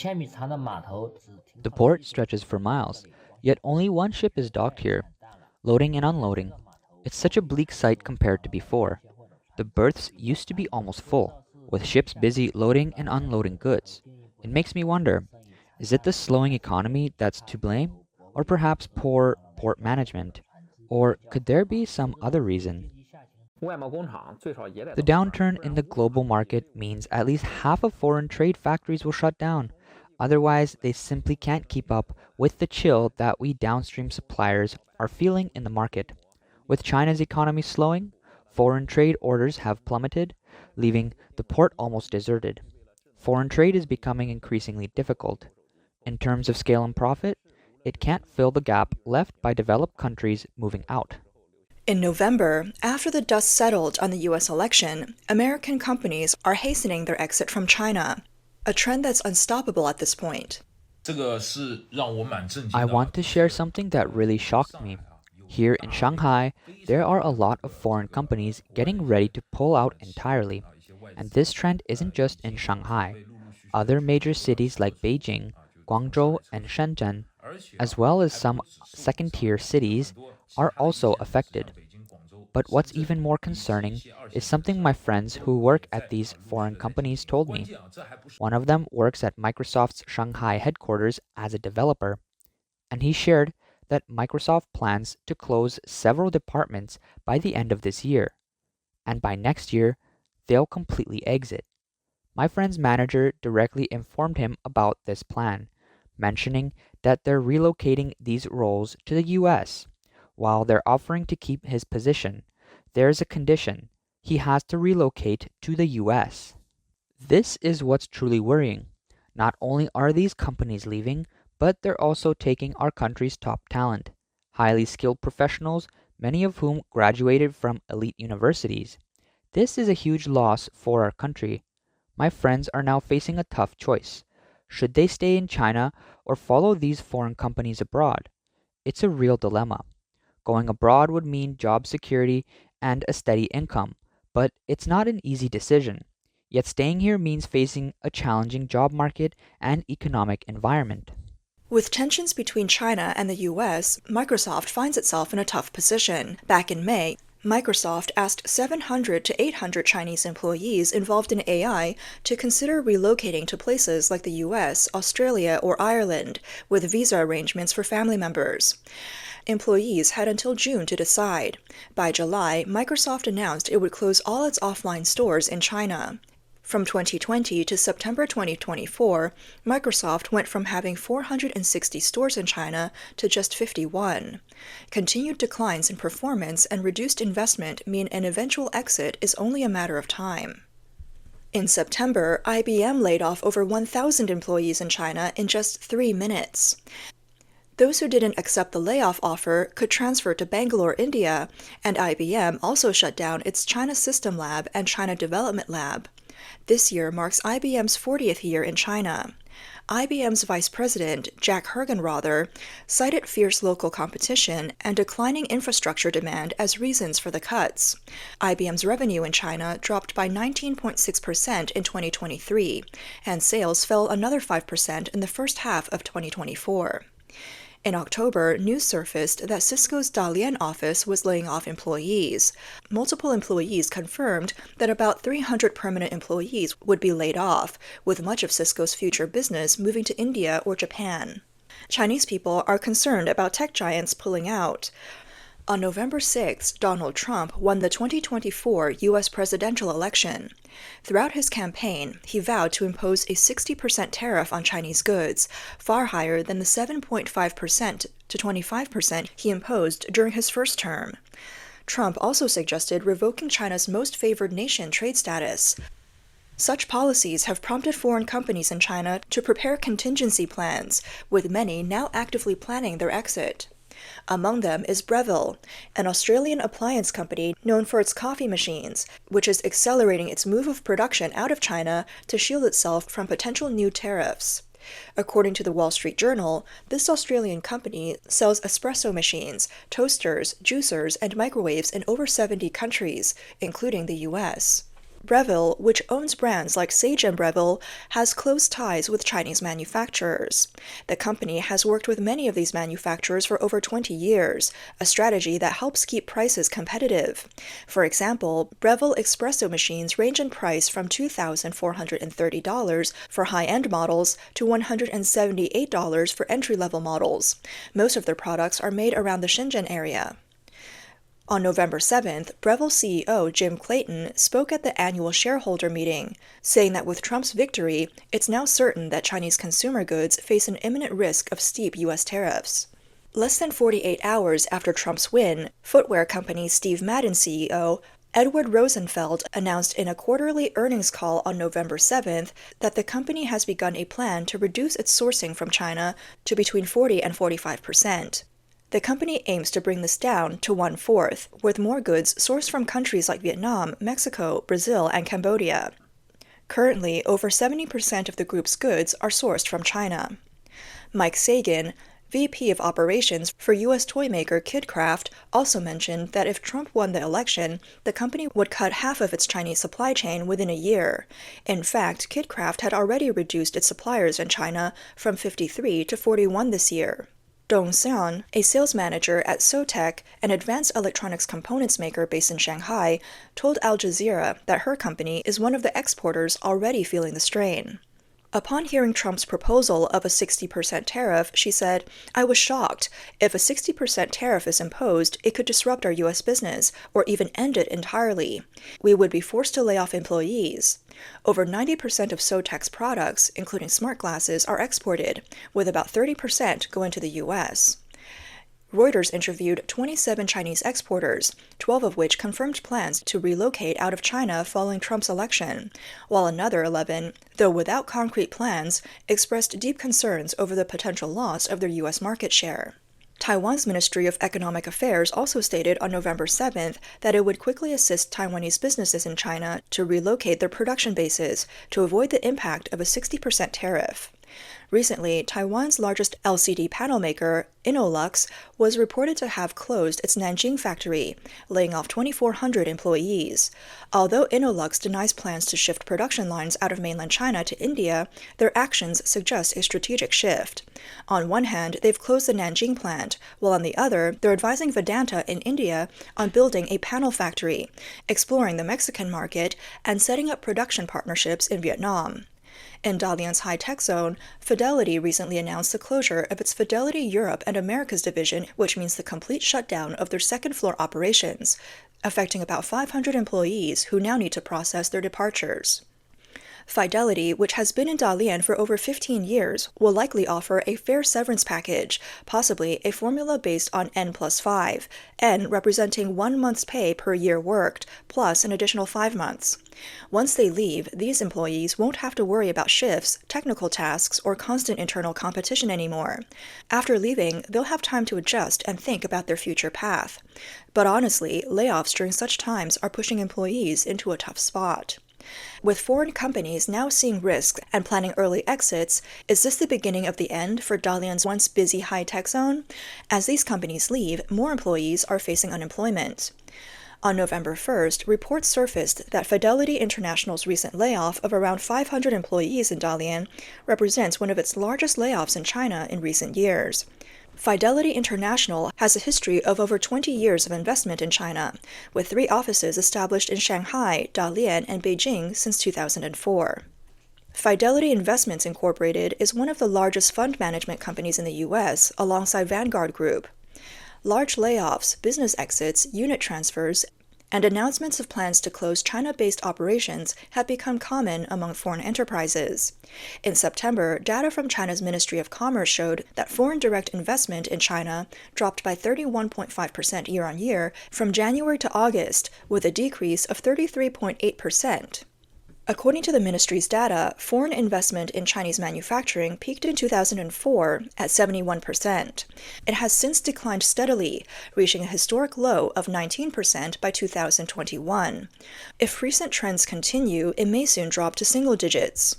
The port stretches for miles, yet only one ship is docked here, loading and unloading. It's such a bleak sight compared to before. The berths used to be almost full, with ships busy loading and unloading goods. It makes me wonder, is it the slowing economy that's to blame? Or perhaps poor port management? Or could there be some other reason? The downturn in the global market means at least half of foreign trade factories will shut down. Otherwise, they simply can't keep up with the chill that we downstream suppliers are feeling in the market. With China's economy slowing, foreign trade orders have plummeted, leaving the port almost deserted. Foreign trade is becoming increasingly difficult. In terms of scale and profit, it can't fill the gap left by developed countries moving out. In November, after the dust settled on the US election, American companies are hastening their exit from China, a trend that's unstoppable at this point. I want to share something that really shocked me. Here in Shanghai, there are a lot of foreign companies getting ready to pull out entirely. And this trend isn't just in Shanghai. Other major cities like Beijing, Guangzhou, and Shenzhen, as well as some second-tier cities, are also affected. But what's even more concerning is something my friends who work at these foreign companies told me. One of them works at Microsoft's Shanghai headquarters as a developer, and he shared that Microsoft plans to close several departments by the end of this year, and by next year, they'll completely exit. My friend's manager directly informed him about this plan, mentioning that they're relocating these roles to the US. While they're offering to keep his position, there's a condition. He has to relocate to the US. This is what's truly worrying. Not only are these companies leaving, but they're also taking our country's top talent, highly skilled professionals, many of whom graduated from elite universities. This is a huge loss for our country. My friends are now facing a tough choice. Should they stay in China or follow these foreign companies abroad? It's a real dilemma. Going abroad would mean job security and a steady income, but it's not an easy decision. Yet staying here means facing a challenging job market and economic environment. With tensions between China and the US, Microsoft finds itself in a tough position. Back in May, Microsoft asked 700 to 800 Chinese employees involved in AI to consider relocating to places like the US, Australia, or Ireland, with visa arrangements for family members. Employees had until June to decide. By July, Microsoft announced it would close all its offline stores in China. From 2020 to September 2024, Microsoft went from having 460 stores in China to just 51. Continued declines in performance and reduced investment mean an eventual exit is only a matter of time. In September, IBM laid off over 1,000 employees in China in just 3 minutes. Those who didn't accept the layoff offer could transfer to Bangalore, India, and IBM also shut down its China System Lab and China Development Lab. This year marks IBM's 40th year in China. IBM's vice president, Jack Hergenrother, cited fierce local competition and declining infrastructure demand as reasons for the cuts. IBM's revenue in China dropped by 19.6% in 2023, and sales fell another 5% in the first half of 2024. In October, news surfaced that Cisco's Dalian office was laying off employees. Multiple employees confirmed that about 300 permanent employees would be laid off, with much of Cisco's future business moving to India or Japan. Chinese people are concerned about tech giants pulling out. On November 6, Donald Trump won the 2024 U.S. presidential election. Throughout his campaign, he vowed to impose a 60% tariff on Chinese goods, far higher than the 7.5% to 25% he imposed during his first term. Trump also suggested revoking China's most favored nation trade status. Such policies have prompted foreign companies in China to prepare contingency plans, with many now actively planning their exit. Among them is Breville, an Australian appliance company known for its coffee machines, which is accelerating its move of production out of China to shield itself from potential new tariffs. According to the Wall Street Journal, this Australian company sells espresso machines, toasters, juicers, and microwaves in over 70 countries, including the US. Breville, which owns brands like Sage and Breville, has close ties with Chinese manufacturers. The company has worked with many of these manufacturers for over 20 years, a strategy that helps keep prices competitive. For example, Breville espresso machines range in price from $2,430 for high-end models to $178 for entry-level models. Most of their products are made around the Shenzhen area. On November 7th, Breville CEO Jim Clayton spoke at the annual shareholder meeting, saying that with Trump's victory, it's now certain that Chinese consumer goods face an imminent risk of steep U.S. tariffs. Less than 48 hours after Trump's win, footwear company Steve Madden CEO Edward Rosenfeld announced in a quarterly earnings call on November 7th that the company has begun a plan to reduce its sourcing from China to between 40 and 45%. The company aims to bring this down to 1/4, with more goods sourced from countries like Vietnam, Mexico, Brazil, and Cambodia. Currently, over 70% of the group's goods are sourced from China. Mike Sagan, VP of Operations for U.S. toy maker KidCraft, also mentioned that if Trump won the election, the company would cut half of its Chinese supply chain within a year. In fact, KidCraft had already reduced its suppliers in China from 53 to 41 this year. Dong Xian, a sales manager at Sotec, an advanced electronics components maker based in Shanghai, told Al Jazeera that her company is one of the exporters already feeling the strain. Upon hearing Trump's proposal of a 60% tariff, she said, "I was shocked. If a 60% tariff is imposed, it could disrupt our U.S. business, or even end it entirely. We would be forced to lay off employees." Over 90% of Sotec's products, including smart glasses, are exported, with about 30% going to the U.S. Reuters interviewed 27 Chinese exporters, 12 of which confirmed plans to relocate out of China following Trump's election, while another 11, though without concrete plans, expressed deep concerns over the potential loss of their U.S. market share. Taiwan's Ministry of Economic Affairs also stated on November 7th that it would quickly assist Taiwanese businesses in China to relocate their production bases to avoid the impact of a 60% tariff. Recently, Taiwan's largest LCD panel maker, Innolux, was reported to have closed its Nanjing factory, laying off 2,400 employees. Although Innolux denies plans to shift production lines out of mainland China to India, their actions suggest a strategic shift. On one hand, they've closed the Nanjing plant, while on the other, they're advising Vedanta in India on building a panel factory, exploring the Mexican market, and setting up production partnerships in Vietnam. In Dalian's high-tech zone, Fidelity recently announced the closure of its Fidelity Europe and Americas division, which means the complete shutdown of their second-floor operations, affecting about 500 employees who now need to process their departures. Fidelity, which has been in Dalian for over 15 years, will likely offer a fair severance package, possibly a formula based on N+5, N representing 1 month's pay per year worked, plus an additional 5 months. Once they leave, these employees won't have to worry about shifts, technical tasks, or constant internal competition anymore. After leaving, they'll have time to adjust and think about their future path. But honestly, layoffs during such times are pushing employees into a tough spot. With foreign companies now seeing risks and planning early exits, is this the beginning of the end for Dalian's once busy high-tech zone? As these companies leave, more employees are facing unemployment. On November 1st, reports surfaced that Fidelity International's recent layoff of around 500 employees in Dalian represents one of its largest layoffs in China in recent years. Fidelity International has a history of over 20 years of investment in China, with 3 offices established in Shanghai, Dalian, and Beijing since 2004. Fidelity Investments Incorporated is one of the largest fund management companies in the U.S., alongside Vanguard Group. Large layoffs, business exits, unit transfers, and announcements of plans to close China-based operations have become common among foreign enterprises. In September, data from China's Ministry of Commerce showed that foreign direct investment in China dropped by 31.5% year-on-year from January to August, with a decrease of 33.8%. According to the ministry's data, foreign investment in Chinese manufacturing peaked in 2004 at 71%. It has since declined steadily, reaching a historic low of 19% by 2021. If recent trends continue, it may soon drop to single digits.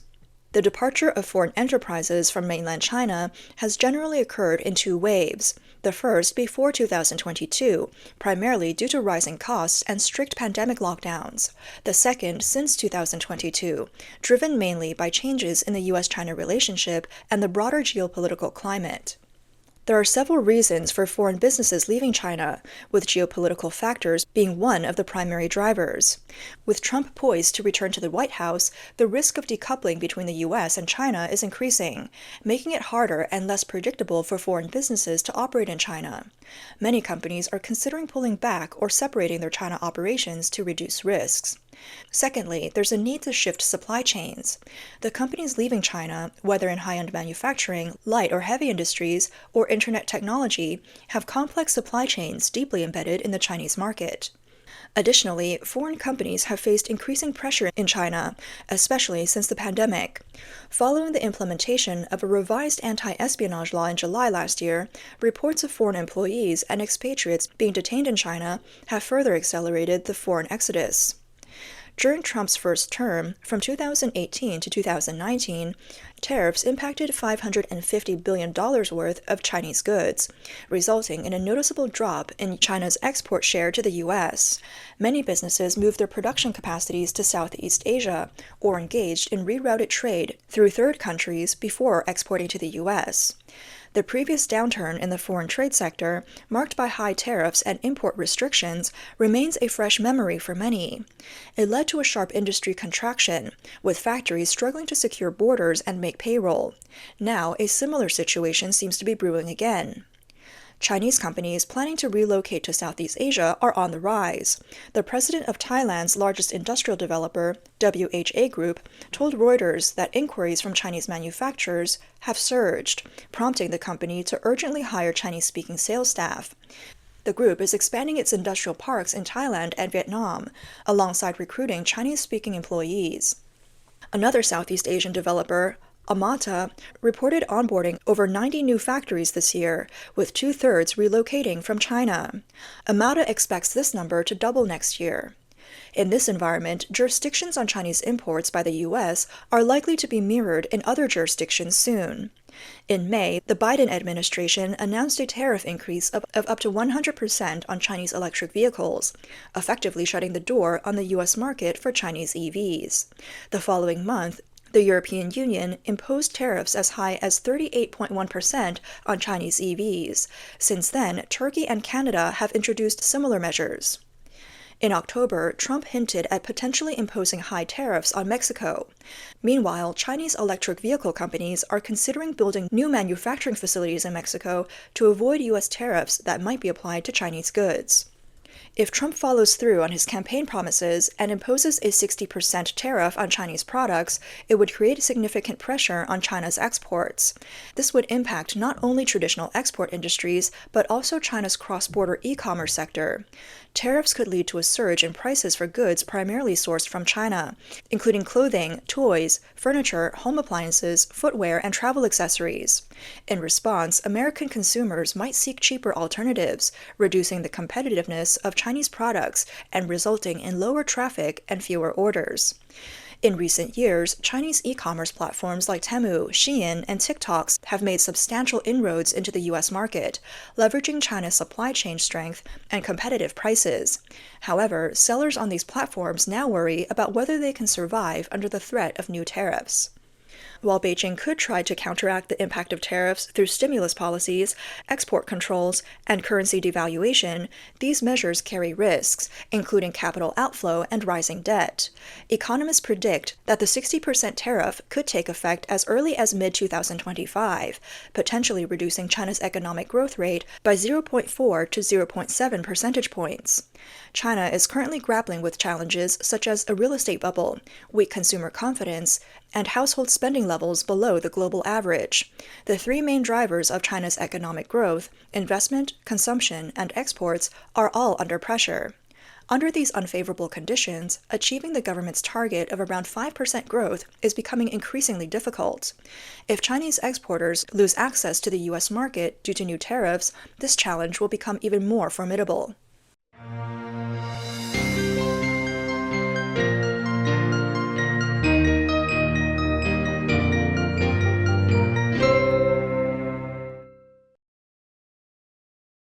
The departure of foreign enterprises from mainland China has generally occurred in two waves. The first before 2022, primarily due to rising costs and strict pandemic lockdowns. The second since 2022, driven mainly by changes in the US-China relationship and the broader geopolitical climate. There are several reasons for foreign businesses leaving China, with geopolitical factors being one of the primary drivers. With Trump poised to return to the White House, the risk of decoupling between the US and China is increasing, making it harder and less predictable for foreign businesses to operate in China. Many companies are considering pulling back or separating their China operations to reduce risks. Secondly, there's a need to shift supply chains. The companies leaving China, whether in high-end manufacturing, light or heavy industries, or internet technology, have complex supply chains deeply embedded in the Chinese market. Additionally, foreign companies have faced increasing pressure in China, especially since the pandemic. Following the implementation of a revised anti-espionage law in July last year, reports of foreign employees and expatriates being detained in China have further accelerated the foreign exodus. During Trump's first term, from 2018 to 2019, tariffs impacted $550 billion worth of Chinese goods, resulting in a noticeable drop in China's export share to the U.S. Many businesses moved their production capacities to Southeast Asia or engaged in rerouted trade through third countries before exporting to the U.S. The previous downturn in the foreign trade sector, marked by high tariffs and import restrictions, remains a fresh memory for many. It led to a sharp industry contraction, with factories struggling to secure borders and make payroll. Now, a similar situation seems to be brewing again. Chinese companies planning to relocate to Southeast Asia are on the rise. The president of Thailand's largest industrial developer, WHA Group, told Reuters that inquiries from Chinese manufacturers have surged, prompting the company to urgently hire Chinese-speaking sales staff. The group is expanding its industrial parks in Thailand and Vietnam, alongside recruiting Chinese-speaking employees. Another Southeast Asian developer, Amata, reported onboarding over 90 new factories this year, with two-thirds relocating from China. Amata expects this number to double next year. In this environment, jurisdictions on Chinese imports by the U.S. are likely to be mirrored in other jurisdictions soon. In May, the Biden administration announced a tariff increase of up to 100% on Chinese electric vehicles, effectively shutting the door on the U.S. market for Chinese EVs. The following month, the European Union imposed tariffs as high as 38.1% on Chinese EVs. Since then, Turkey and Canada have introduced similar measures. In October, Trump hinted at potentially imposing high tariffs on Mexico. Meanwhile, Chinese electric vehicle companies are considering building new manufacturing facilities in Mexico to avoid U.S. tariffs that might be applied to Chinese goods. If Trump follows through on his campaign promises and imposes a 60% tariff on Chinese products, it would create significant pressure on China's exports. This would impact not only traditional export industries, but also China's cross-border e-commerce sector. Tariffs could lead to a surge in prices for goods primarily sourced from China, including clothing, toys, furniture, home appliances, footwear, and travel accessories. In response, American consumers might seek cheaper alternatives, reducing the competitiveness of Chinese products and resulting in lower traffic and fewer orders. In recent years, Chinese e-commerce platforms like Temu, Shein, and TikTok have made substantial inroads into the U.S. market, leveraging China's supply chain strength and competitive prices. However, sellers on these platforms now worry about whether they can survive under the threat of new tariffs. While Beijing could try to counteract the impact of tariffs through stimulus policies, export controls, and currency devaluation, these measures carry risks, including capital outflow and rising debt. Economists predict that the 60% tariff could take effect as early as mid-2025, potentially reducing China's economic growth rate by 0.4 to 0.7 percentage points. China is currently grappling with challenges such as a real estate bubble, weak consumer confidence, and household spending levels below the global average. The three main drivers of China's economic growth, investment, consumption, and exports, are all under pressure. Under these unfavorable conditions, achieving the government's target of around 5% growth is becoming increasingly difficult. If Chinese exporters lose access to the U.S. market due to new tariffs, this challenge will become even more formidable.